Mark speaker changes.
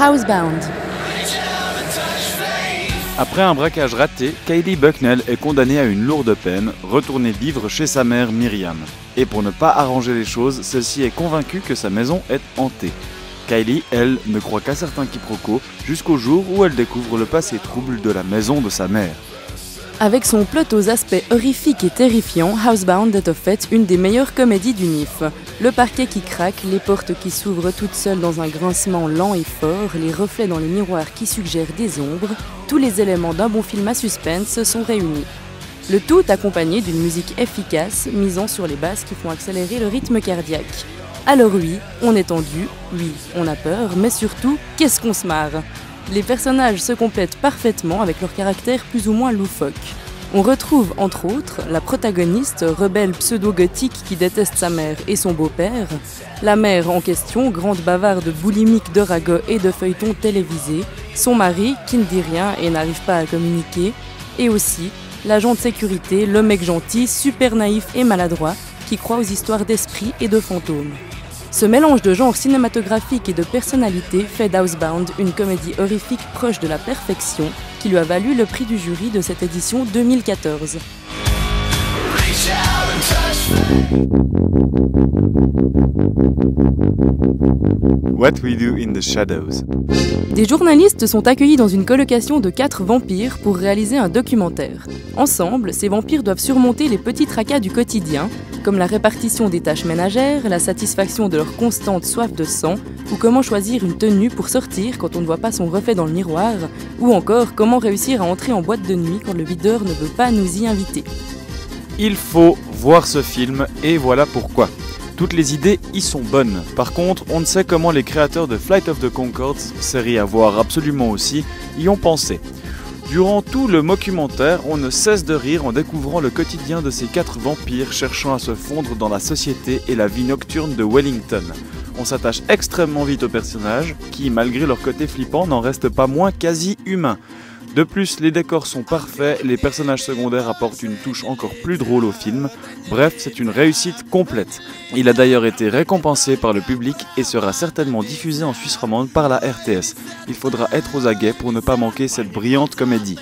Speaker 1: Housebound.
Speaker 2: Après un braquage raté, Kylie Bucknell est condamnée à une lourde peine, retourner vivre chez sa mère Miriam. Et pour ne pas arranger les choses, celle-ci est convaincue que sa maison est hantée. Kylie, elle, ne croit qu'à certains quiproquos, jusqu'au jour où elle découvre le passé trouble de la maison de sa mère.
Speaker 1: Avec son plot aux aspects horrifiques et terrifiants, Housebound est au fait une des meilleures comédies du NIF. Le parquet qui craque, les portes qui s'ouvrent toutes seules dans un grincement lent et fort, les reflets dans les miroirs qui suggèrent des ombres, tous les éléments d'un bon film à suspense sont réunis. Le tout accompagné d'une musique efficace, misant sur les basses qui font accélérer le rythme cardiaque. Alors oui, on est tendu, oui, on a peur, mais surtout, qu'est-ce qu'on se marre! Les personnages se complètent parfaitement avec leur caractère plus ou moins loufoque. On retrouve entre autres la protagoniste, rebelle pseudo-gothique qui déteste sa mère et son beau-père, la mère en question, grande bavarde boulimique de ragots et de feuilletons télévisés, son mari qui ne dit rien et n'arrive pas à communiquer, et aussi l'agent de sécurité, le mec gentil, super naïf et maladroit, qui croit aux histoires d'esprits et de fantômes. Ce mélange de genre cinématographique et de personnalité fait d'Housebound une comédie horrifique proche de la perfection qui lui a valu le prix du jury de cette édition 2014.
Speaker 2: What We Do in the Shadows.
Speaker 1: Des journalistes sont accueillis dans une colocation de 4 vampires pour réaliser un documentaire. Ensemble, ces vampires doivent surmonter les petits tracas du quotidien, comme la répartition des tâches ménagères, la satisfaction de leur constante soif de sang, ou comment choisir une tenue pour sortir quand on ne voit pas son reflet dans le miroir, ou encore comment réussir à entrer en boîte de nuit quand le videur ne veut pas nous y inviter.
Speaker 2: Il faut voir ce film et voilà pourquoi. Toutes les idées y sont bonnes. Par contre, on ne sait comment les créateurs de Flight of the Conchords, série à voir absolument aussi, y ont pensé. Durant tout le documentaire, on ne cesse de rire en découvrant le quotidien de ces 4 vampires cherchant à se fondre dans la société et la vie nocturne de Wellington. On s'attache extrêmement vite aux personnages, qui, malgré leur côté flippant, n'en restent pas moins quasi humains. De plus, les décors sont parfaits, les personnages secondaires apportent une touche encore plus drôle au film. Bref, c'est une réussite complète. Il a d'ailleurs été récompensé par le public et sera certainement diffusé en Suisse romande par la RTS. Il faudra être aux aguets pour ne pas manquer cette brillante comédie.